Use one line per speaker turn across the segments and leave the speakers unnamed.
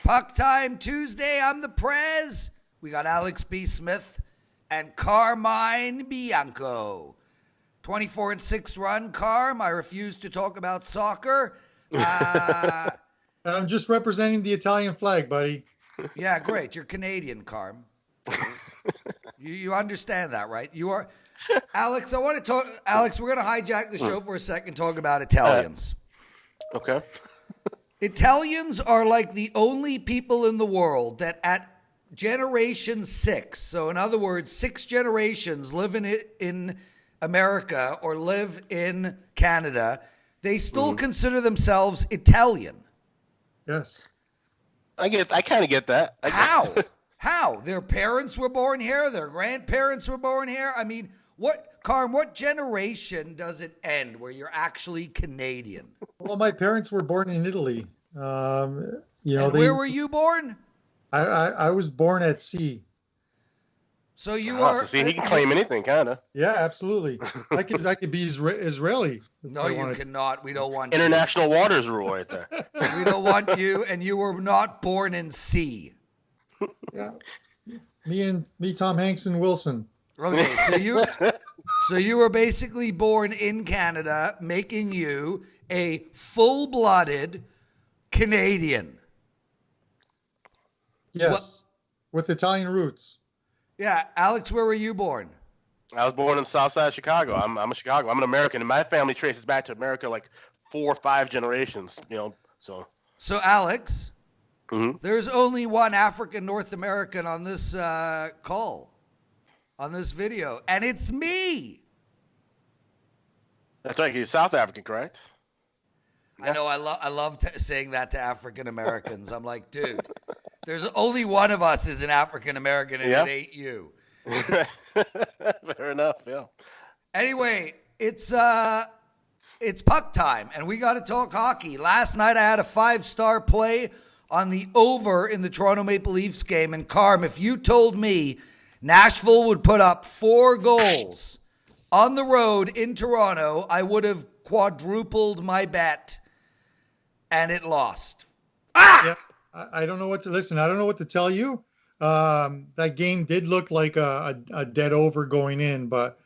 Puck Time Tuesday. I'm the Prez. We got Alex B. Smith and Carmine Bianco. 24-6 run, Carm. I refuse to talk about soccer.
I'm just representing the Italian flag, buddy.
Yeah, great. You're Canadian, Carm. You understand that, right? You are. Alex, I want to talk. Alex, we're going to hijack the show for a second and talk about Italians.
Okay.
Italians are like the only people in the world that at generation 6, so in other words, 6 generations live in America or live in Canada, they still consider themselves Italian.
Yes.
I kind of get that.
How? How? Their parents were born here? Their grandparents were born here? I mean, what generation does it end where you're actually Canadian?
Well, my parents were born in Italy.
Where were you born?
I was born at sea.
So you are.
So he can claim anything, kind of.
Yeah, absolutely. I could be Israeli.
No, you cannot. We don't want
International waters rule right there.
We don't want you, and you were not born in sea.
Yeah, me, Tom Hanks, and Wilson.
Okay, so you were basically born in Canada, making you a full-blooded Canadian.
Yes, with Italian roots.
Yeah, Alex, where were you born?
I was born in the south side of Chicago. I'm a Chicago. I'm an American, and my family traces back to America like 4 or 5 generations. So
Alex, there's only one African North American on this call, on this video, and it's me.
That's right. You're South African, correct?
I know. I love saying that to African Americans. I'm like, dude, there's only one of us is an African American, and it ain't you.
Fair enough. Yeah.
Anyway, it's puck time, and we got to talk hockey. Last night, I had a 5-star play on the over in the Toronto Maple Leafs game. And Carm, if you told me Nashville would put up 4 goals on the road in Toronto, I would have quadrupled my bet, and it lost.
Yeah, I don't know what to listen. I don't know what to tell you. That game did look like a dead over going in, but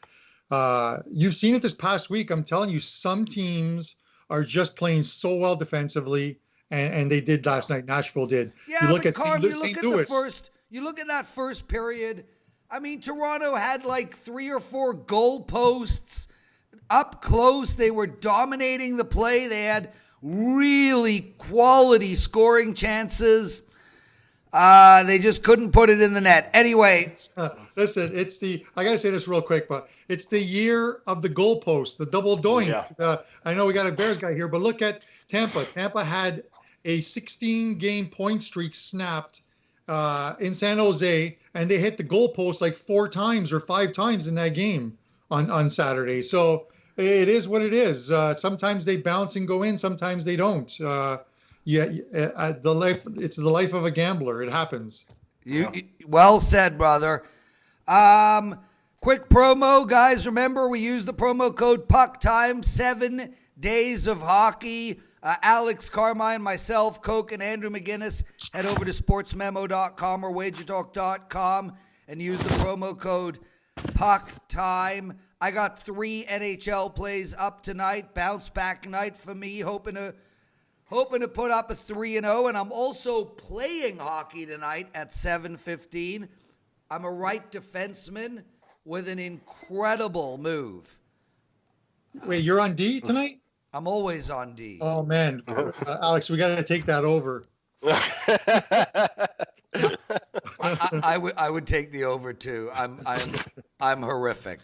you've seen it this past week. I'm telling you, some teams are just playing so well defensively, and they did last night. Nashville did.
Yeah, you look at St. Louis. You look at that first period. I mean, Toronto had like 3 or 4 goal posts up close. They were dominating the play. They had really quality scoring chances. They just couldn't put it in the net. Anyway.
Listen, I got to say this real quick, but it's the year of the goalpost, the double doink. Yeah. I know we got a Bears guy here, but look at Tampa. Tampa had a 16-game point streak snapped in San Jose, and they hit the goalpost like 4 times or 5 times in that game on Saturday. So it is what it is. Sometimes they bounce and go in, sometimes they don't. It's the life of a gambler. It happens.
Well said, brother. Quick promo, guys. Remember, we use the promo code PuckTime. 7 days of hockey. Alex, Carmine, myself, Coke, and Andrew McGinnis. Head over to sportsmemo.com or WagerTalk.com and use the promo code PuckTime. I got 3 NHL plays up tonight. Bounce back night for me. Hoping to put up a 3-0, and I'm also playing hockey tonight at 7:15. I'm a right defenseman with an incredible move.
Wait, you're on D tonight?
I'm always on D.
Oh man, Alex, we got to take that over.
I would take the over too. I'm horrific.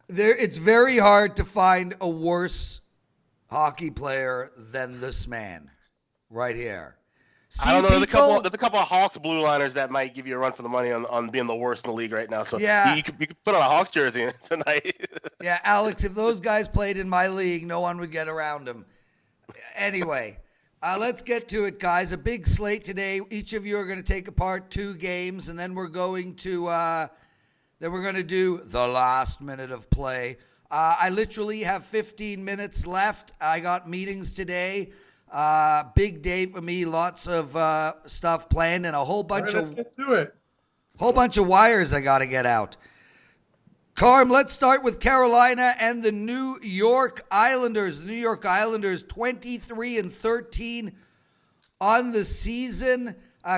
It's very hard to find a worse hockey player than this man right here.
I don't know. There's a couple of Hawks blue liners that might give you a run for the money on being the worst in the league right now. So yeah, you could put on a Hawks jersey tonight.
Yeah, Alex, if those guys played in my league, no one would get around them. Anyway, let's get to it, guys. A big slate today. Each of you are going to take apart 2 games, and then we're going to do the last minute of play. I literally have 15 minutes left. I got meetings today. Big day for me. Lots of stuff planned and a whole bunch
let's get to it.
Whole bunch of wires I got to get out. Carm, let's start with Carolina and the New York Islanders. The New York Islanders 23-13 on the season.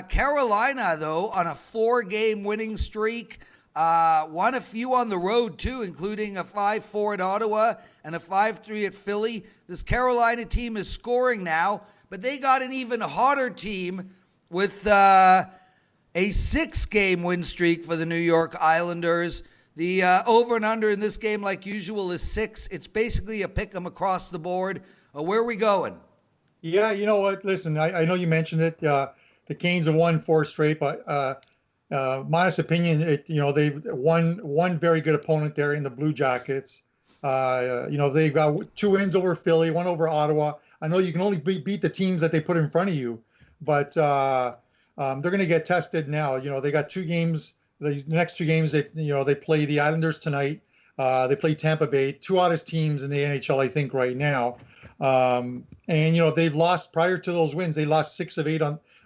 Carolina, though, on a 4-game winning streak. Won a few on the road, too, including a 5-4 at Ottawa and a 5-3 at Philly. This Carolina team is scoring now, but they got an even hotter team with a 6-game win streak for the New York Islanders. The over and under in this game, like usual, is 6. It's basically a pick 'em across the board. Where are we going?
Yeah, you know what? Listen, I know you mentioned it. The Canes have won 4 straight, but my honest opinion, they've won one very good opponent there in the Blue Jackets. They've got 2 wins over Philly, 1 over Ottawa. I know you can only beat the teams that they put in front of you, but they're going to get tested now. They got 2 games. The next 2 games, they play the Islanders tonight. They play Tampa Bay, 2 hottest teams in the NHL, I think, right now. And they've lost prior to those wins. They lost 6 of 8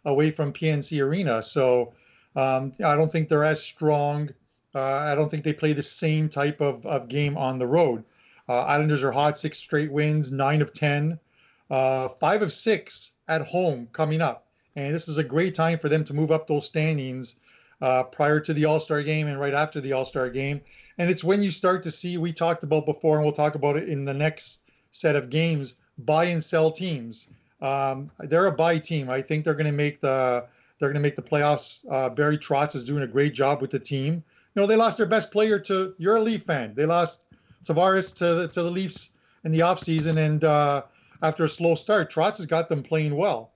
away from PNC Arena. So I don't think they're as strong. I don't think they play the same type of game on the road. Islanders are hot, 6 straight wins, 9 of 10, 5 of 6 at home coming up. And this is a great time for them to move up those standings prior to the All-Star game and right after the All-Star game. And it's when you start to see, we talked about before, and we'll talk about it in the next set of games, buy and sell teams. They're a buy team. I think they're going to make the playoffs. Barry Trotz is doing a great job with the team. They lost their best player to, you're a Leaf fan. They lost Tavares to the Leafs in the offseason, and after a slow start, Trotz has got them playing well.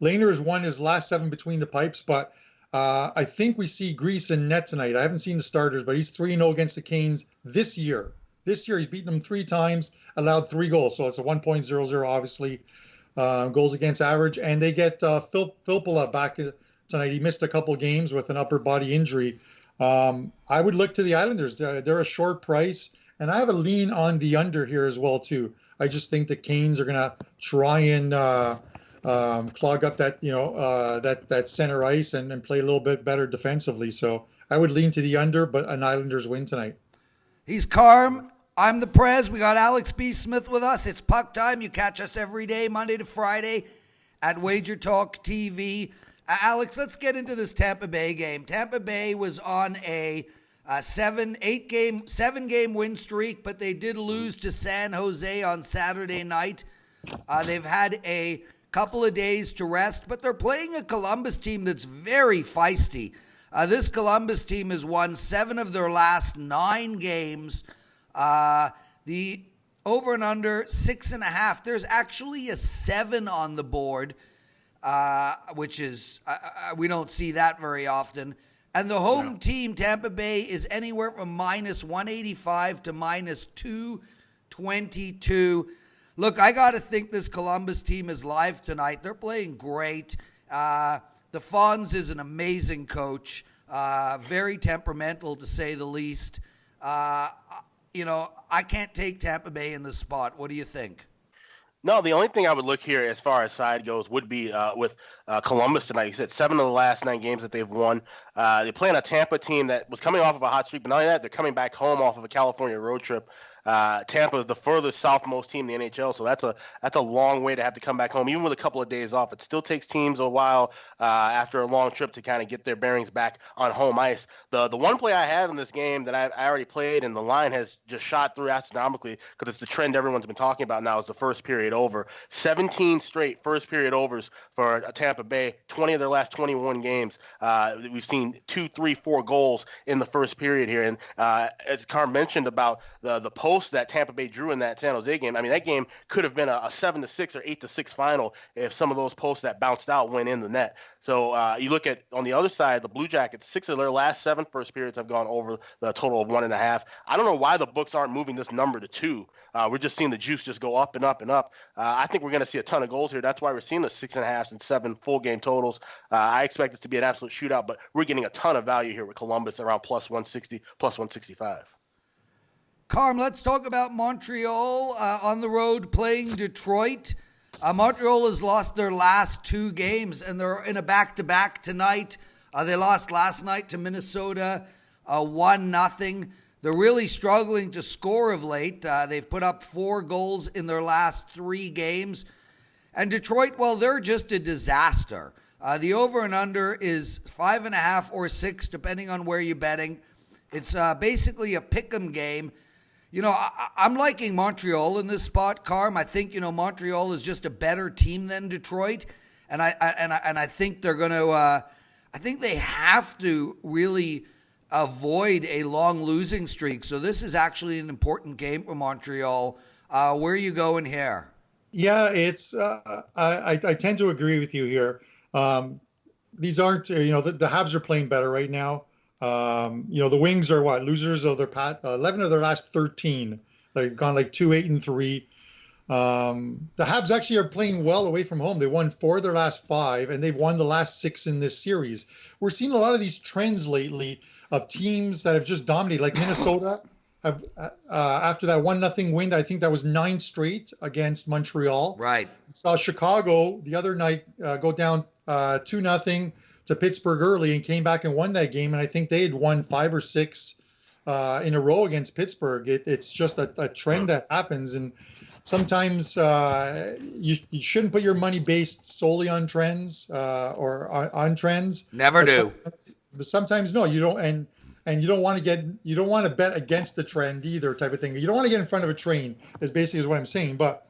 Lehner has won his last 7 between the pipes, but I think we see Grease in net tonight. I haven't seen the starters, but he's 3-0 against the Canes this year. This year, he's beaten them 3 times, allowed 3 goals. So it's a 1.00, obviously, goals against average. And they get Filppula back tonight. He missed a couple games with an upper body injury. I would look to the Islanders. They're a short price. And I have a lean on the under here as well, too. I just think the Canes are going to try and clog up that that center ice and play a little bit better defensively. So I would lean to the under, but an Islanders win tonight.
He's Carm. I'm the Prez. We got Alex B. Smith with us. It's Puck Time. You catch us every day, Monday to Friday, at WagerTalk TV. Alex, let's get into this Tampa Bay game. Tampa Bay was on a 7-game win streak, but they did lose to San Jose on Saturday night. They've had a couple of days to rest, but they're playing a Columbus team that's very feisty. This Columbus team has won 7 of their last 9 games. The over and under 6.5. There's actually a 7 on the board, which is we don't see that very often. And the home team, Tampa Bay, is anywhere from minus 185 to minus 222. Look, I got to think this Columbus team is live tonight. They're playing great. The Fonz is an amazing coach, very temperamental to say the least. I can't take Tampa Bay in this spot. What do you think?
No, the only thing I would look here as far as side goes would be with Columbus tonight. You said 7 of the last 9 games that they've won. They're playing a Tampa team that was coming off of a hot streak, but not only that, they're coming back home off of a California road trip. Tampa is the furthest southmost team in the NHL, so that's a long way to have to come back home, even with a couple of days off. It still takes teams a while after a long trip to kind of get their bearings back on home ice. The one play I have in this game that I already played, and the line has just shot through astronomically because it's the trend everyone's been talking about now, is the first period over. 17 straight first period overs for Tampa Bay, 20 of their last 21 games. We've seen 2, 3, 4 goals in the first period here. And as Carm mentioned about the post that Tampa Bay drew in that San Jose game, I mean, that game could have been a 7-6 or 8-6 final if some of those posts that bounced out went in the net. So you look at, on the other side, the Blue Jackets, 6 of their last 7 first periods have gone over the total of 1.5. I don't know why the books aren't moving this number to 2. We're just seeing the juice just go up and up and up. I think we're going to see a ton of goals here. That's why we're seeing the 6.5 and 7 full game totals. I expect it to be an absolute shootout, but we're getting a ton of value here with Columbus around plus 160, plus 165.
Carm, let's talk about Montreal on the road playing Detroit. Montreal has lost their last 2 games, and they're in a back-to-back tonight. They lost last night to Minnesota 1-0. They're really struggling to score of late. They've put up 4 goals in their last 3 games. And Detroit, well, they're just a disaster. The over and under is 5.5 or 6, depending on where you're betting. It's basically a pick'em game. You know, I'm liking Montreal in this spot, Carm. I think, you know, Montreal is just a better team than Detroit, and I think they're going to. I think they have to really avoid a long losing streak. So this is actually an important game for Montreal. Where are you going here?
Yeah, it's. I tend to agree with you here. These aren't. The Habs are playing better right now. The Wings are losers of their 11 of their last 13. They've gone like 2-8-3. The Habs actually are playing well away from home. They won 4 of their last 5, and they've won the last 6 in this series. We're seeing a lot of these trends lately of teams that have just dominated, like Minnesota. Have after that 1-0 win, I think that was 9 straight against Montreal.
Right.
Saw Chicago the other night go down 2-0 to Pittsburgh early and came back and won that game. And I think they had won 5 or 6 in a row against Pittsburgh. It's just a trend that happens. And sometimes you shouldn't put your money based solely on trends or on trends.
Never do.
But sometimes no, you don't. And you don't want to bet against the trend either, type of thing. You don't want to get in front of a train is basically what I'm saying. But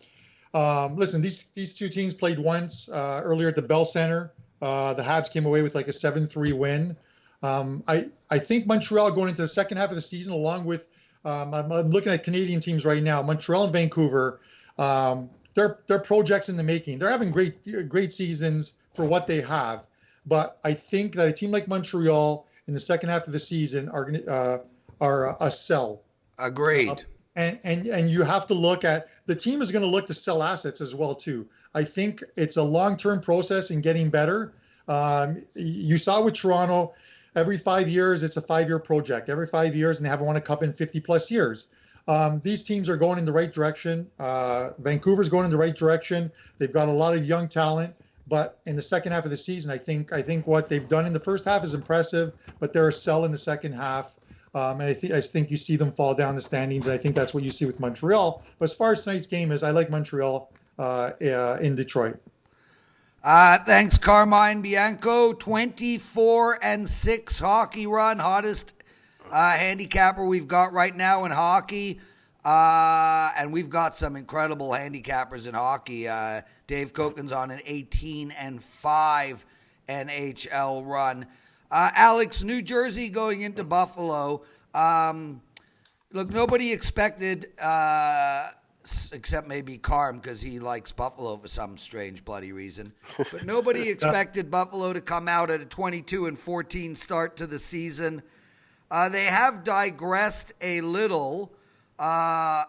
listen, these 2 teams played once earlier at the Bell Center. The Habs came away with like a 7-3 win. I think Montreal going into the second half of the season, along with I'm looking at Canadian teams right now. Montreal and Vancouver, they're projects in the making. They're having great seasons for what they have. But I think that a team like Montreal in the second half of the season are a sell.
Agreed.
And you have to look at the team is going to look to sell assets as well too. I think it's a long-term process in getting better. You saw with Toronto, every 5 years it's a 5-year project. Every 5 years, and they haven't won a cup in 50+ years. These teams are going in the right direction. Vancouver's going in the right direction. They've got a lot of young talent. But in the second half of the season, I think what they've done in the first half is impressive, but they're a sell in the second half. And I think you see them fall down the standings. And I think that's what you see with Montreal. But as far as tonight's game is, I like Montreal in Detroit.
Thanks, Carmine Bianco. 24-6 hockey run, hottest handicapper we've got right now in hockey. And we've got some incredible handicappers in hockey. Dave Koken's on an 18-5 NHL run. Alex, New Jersey going into Buffalo. Look, nobody expected, except maybe Carm, because he likes Buffalo for some strange bloody reason. But nobody expected Buffalo to come out at a 22-14 start to the season. They have digressed a little. A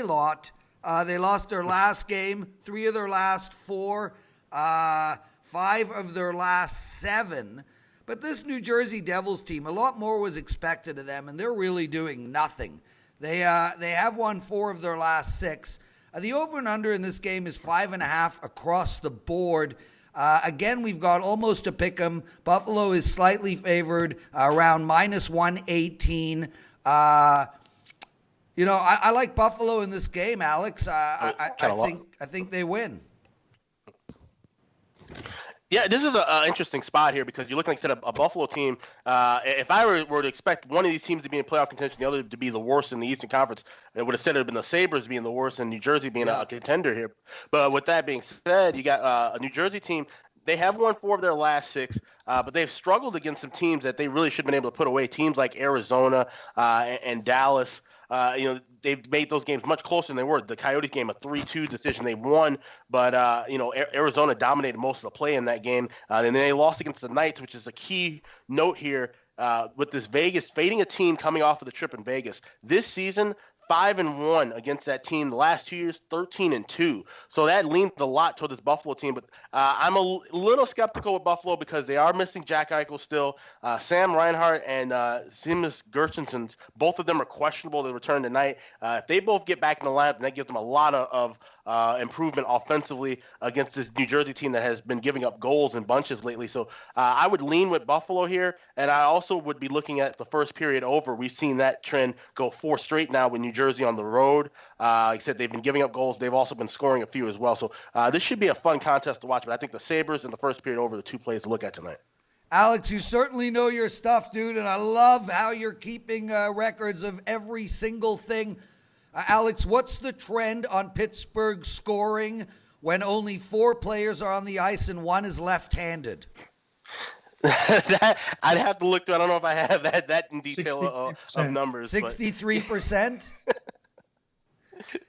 lot. They lost their last game, 3 of their last 4, 5 of their last 7. But this New Jersey Devils team, a lot more was expected of them, and they're really doing nothing. They have won 4 of their last 6. The over and under in this game is 5.5 across the board. Again, we've got almost a pick'em. Buffalo is slightly favored, around -118. I like Buffalo in this game, Alex. I think they win.
Yeah, this is an interesting spot here because you're looking at a Buffalo team. If I were to expect one of these teams to be in playoff contention, the other to be the worst in the Eastern Conference, it would have said it would have been the Sabres being the worst and New Jersey being a contender here. But with that being said, you got a New Jersey team. They have won 4 of their last 6, but they've struggled against some teams that they really should have been able to put away. Teams like Arizona and Dallas. They've made those games much closer than they were. The Coyotes game, a 3-2 decision, they won, but Arizona dominated most of the play in that game. And then they lost against the Knights, which is a key note here with this Vegas fading a team coming off of the trip in Vegas. This season, 5-1 against that team. The last 2 years, 13-2. So that leans a lot toward this Buffalo team. But I'm a little skeptical with Buffalo because they are missing Jack Eichel still. Sam Reinhart and Seamus Gershenson, both of them are questionable to return tonight. If they both get back in the lineup, that gives them a lot of improvement offensively against this New Jersey team that has been giving up goals in bunches lately. So I would lean with Buffalo here, and I also would be looking at the first period over. We've seen that trend go 4 straight now with New Jersey on the road. Like I said, they've been giving up goals. They've also been scoring a few as well. So this should be a fun contest to watch, but I think the Sabres in the first period over the 2 plays to look at tonight.
Alex, you certainly know your stuff, dude, and I love how you're keeping records of every single thing. Alex, what's the trend on Pittsburgh scoring when only 4 players are on the ice and 1 is left-handed?
I'd have to look through. I don't know if I have that in detail of numbers.
63%?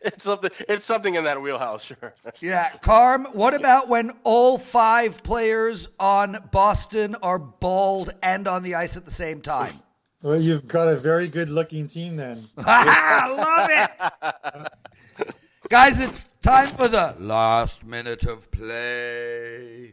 It's something in that wheelhouse, sure.
Yeah. Carm, what about when all 5 players on Boston are bald and on the ice at the same time?
Well, you've got a very good-looking team then.
I love it. Guys, it's time for the last minute of play.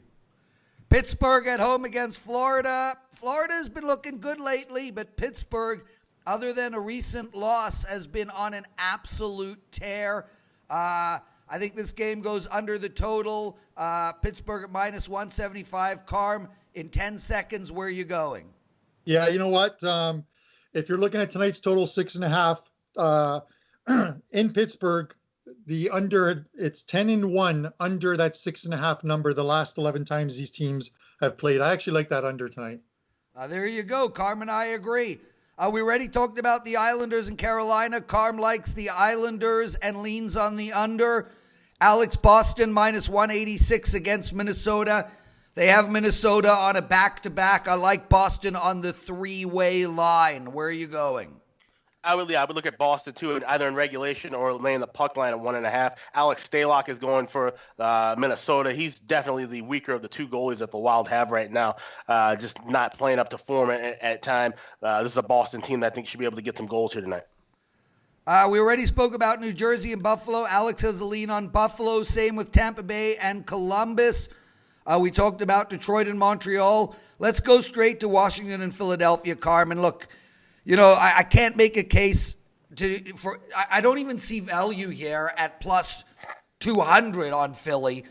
Pittsburgh at home against Florida. Florida's been looking good lately, but Pittsburgh, other than a recent loss, has been on an absolute tear. I think this game goes under the total. Pittsburgh at minus 175. Carm, in 10 seconds, where are you going?
Yeah, you know what? If you're looking at tonight's total 6.5 in Pittsburgh, the under, it's 10-1 under that 6.5 number the last 11 times these teams have played. I actually like that under tonight.
There you go. Carm and I agree. We already talked about the Islanders in Carolina. Carm likes the Islanders and leans on the under. Alex, Boston minus 186 against Minnesota. They have Minnesota on a back-to-back. I like Boston on the 3-way line. Where are you going?
I would look at Boston, too, either in regulation or laying the puck line at 1.5. Alex Stalock is going for Minnesota. He's definitely the weaker of the 2 goalies that the Wild have right now, just not playing up to form at time. This is a Boston team that I think should be able to get some goals here tonight.
We already spoke about New Jersey and Buffalo. Alex has a lean on Buffalo. Same with Tampa Bay and Columbus. We talked about Detroit and Montreal. Let's go straight to Washington and Philadelphia, Carmen. Look, you know, I can't make a case for. I don't even see value here at plus 200 on Philly.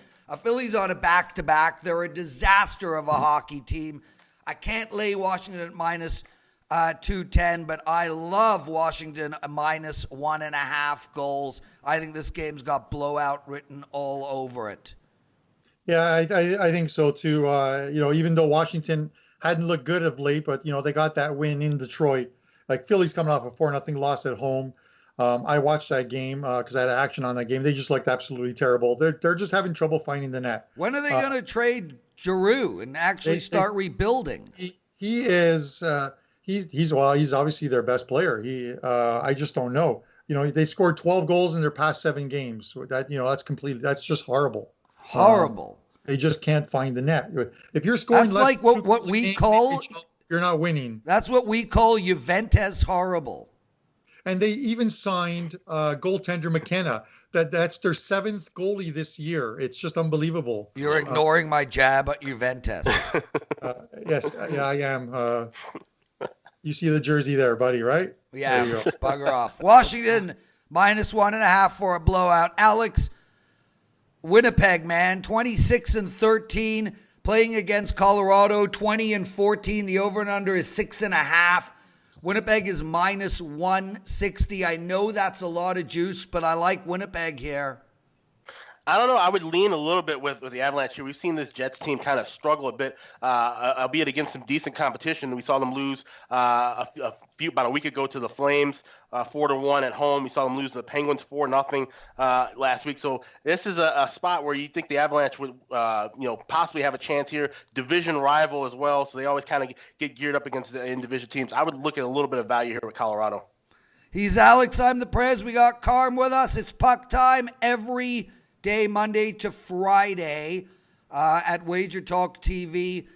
Philly's on a back-to-back. They're a disaster of a hockey team. I can't lay Washington at minus 210, but I love Washington minus 1.5 goals. I think this game's got blowout written all over it.
Yeah, I think so too. Even though Washington hadn't looked good of late, but they got that win in Detroit. Like Philly's coming off a 4-0 loss at home. I watched that game because I had action on that game. They just looked absolutely terrible. They're just having trouble finding the net.
When are they going to trade Giroux and actually start rebuilding?
He is. He's obviously their best player. I just don't know. They scored 12 goals in their past 7 games. That's just horrible.
Horrible.
They just can't find the net. If you're scoring
that's
less
like what we call.
You're not winning.
That's what we call Juventus horrible.
And they even signed goaltender McKenna. That's their 7th goalie this year. It's just unbelievable.
You're ignoring my jab at Juventus.
Yes, yeah, I am. You see the jersey there, buddy, right?
Yeah, bugger off. Washington minus 1.5 for a blowout. Alex, Winnipeg, man, 26-13, playing against Colorado, 20-14. The over and under is 6.5. Winnipeg is minus 160. I know that's a lot of juice, but I like Winnipeg here.
I don't know. I would lean a little bit with the Avalanche here. We've seen this Jets team kind of struggle a bit, albeit against some decent competition. We saw them lose about a week ago to the Flames, 4-1 at home. We saw them lose to the Penguins 4-0 last week. So this is a spot where you think the Avalanche would, possibly have a chance here. Division rival as well, so they always kind of get geared up against the in-division teams. I would look at a little bit of value here with Colorado.
He's Alex. I'm the Prez. We got Carm with us. It's puck time every day, Monday to Friday, at WagerTalk TV.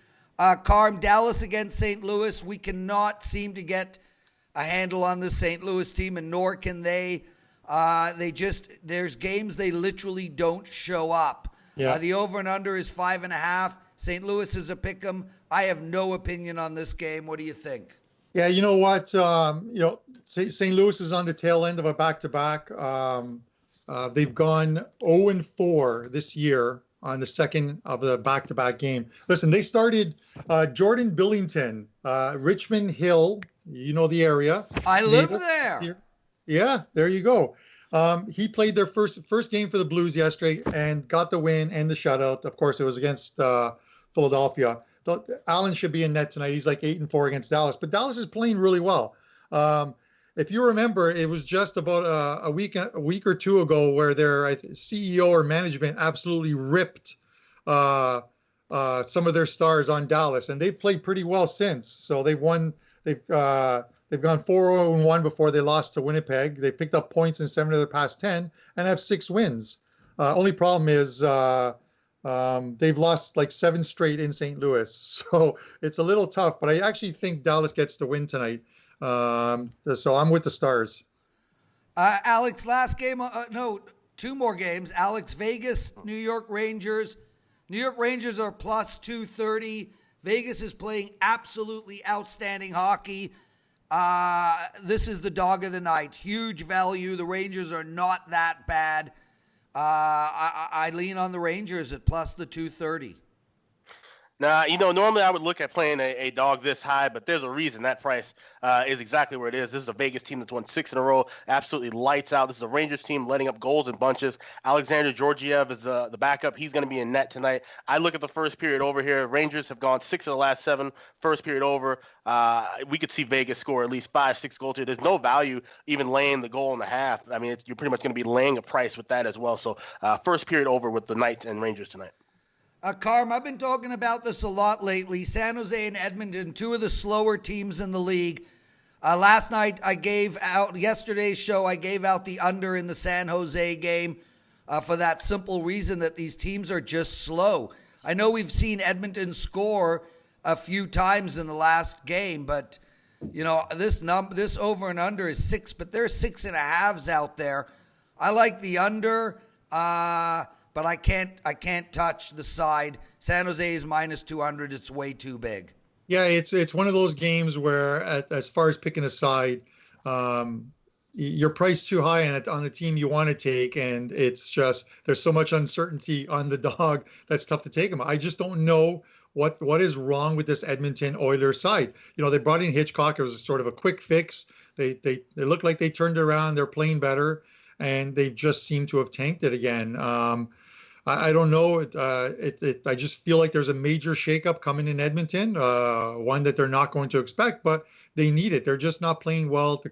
Carm, Dallas against St. Louis. We cannot seem to get a handle on the St. Louis team, and nor can they. There's games they literally don't show up.
Yeah.
The over and under is 5.5. St. Louis is a pick'em. I have no opinion on this game. What do you think?
Yeah, you know what? St. Louis is on the tail end of a back-to-back. They've gone 0-4 this year on the second of the back-to-back game. Listen, they started Jordan Billington, Richmond Hill. You know the area.
I live there.
Yeah, there you go. He played their first game for the Blues yesterday and got the win and the shutout. Of course, it was against Philadelphia. Allen should be in net tonight. He's like 8-4 against Dallas, but Dallas is playing really well. If you remember, it was just about a week or two ago where their CEO or management absolutely ripped some of their stars on Dallas, and they've played pretty well since. So they've won. They've gone 4-1 before they lost to Winnipeg. They picked up points in 7 of their past 10 and have 6 wins. Only problem is they've lost like 7 straight in St. Louis, so it's a little tough. But I actually think Dallas gets the win tonight. So I'm with the Stars.
Alex, last game. No, 2 more games. Alex, Vegas, New York Rangers. New York Rangers are plus 230. Vegas is playing absolutely outstanding hockey. This is the dog of the night. Huge value. The Rangers are not that bad. I lean on the Rangers at plus the 230.
Now, normally I would look at playing a dog this high, but there's a reason that price is exactly where it is. This is a Vegas team that's won 6 in a row, absolutely lights out. This is a Rangers team letting up goals in bunches. Alexander Georgiev is the backup. He's going to be in net tonight. I look at the first period over here. Rangers have gone 6 of the last 7, first period over. We could see Vegas score at least 5-6 goals here. There's no value even laying the goal and a half. I mean, you're pretty much going to be laying a price with that as well. So first period over with the Knights and Rangers tonight.
Carm, I've been talking about this a lot lately. San Jose and Edmonton, 2 of the slower teams in the league. Last night, yesterday's show, I gave out the under in the San Jose game for that simple reason that these teams are just slow. I know we've seen Edmonton score a few times in the last game, but this over and under is 6, but there's 6.5s out there. I like the under. But I can't touch the side. San Jose is minus 200. It's way too big.
Yeah, it's one of those games where, as far as picking a side, you're priced too high on the team you want to take, and it's just there's so much uncertainty on the dog that's tough to take him. I just don't know what is wrong with this Edmonton Oilers side. They brought in Hitchcock. It was sort of a quick fix. They look like they turned around. They're playing better, and they just seem to have tanked it again. I don't know. I just feel like there's a major shakeup coming in Edmonton, one that they're not going to expect, but they need it. They're just not playing well.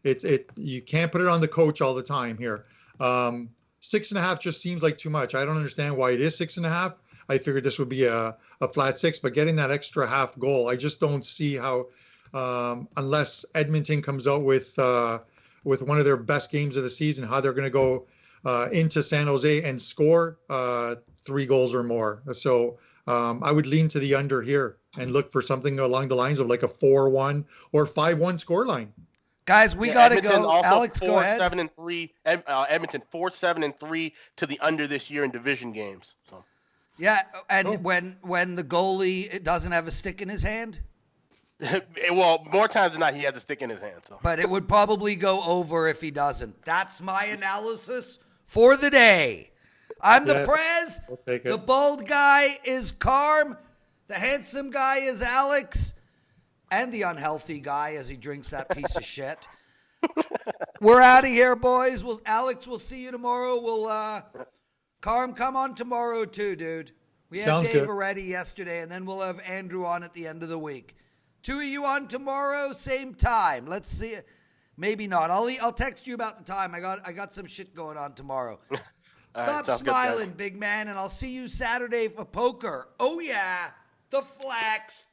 You can't put it on the coach all the time here. 6.5 just seems like too much. I don't understand why it is 6.5. I figured this would be a flat 6, but getting that extra half goal, I just don't see how, unless Edmonton comes out with one of their best games of the season, how they're going to go into San Jose and score 3 goals or more. So I would lean to the under here and look for something along the lines of like a 4-1 or 5-1 scoreline.
Guys, we got to go.
Also
Alex, go ahead.
4-7-3. Edmonton 4-7-3 to the under this year in division games. So.
Yeah, and when the goalie doesn't have a stick in his hand?
Well, more times than not, he has a stick in his hand. So.
But it would probably go over if he doesn't. That's my analysis for the day. I'm the Prez. The bald guy is Carm. The handsome guy is Alex. And the unhealthy guy as he drinks that piece of shit. We're out of here, boys. Alex, we'll see you tomorrow. Carm, come on tomorrow too, dude. We had Dave already yesterday, and then we'll have Andrew on at the end of the week. 2 of you on tomorrow, same time. Let's see it. Maybe not. I'll text you about the time. I got some shit going on tomorrow. Stop smiling, big man, and I'll see you Saturday for poker. Oh yeah, the flex.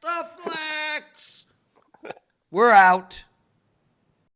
We're out.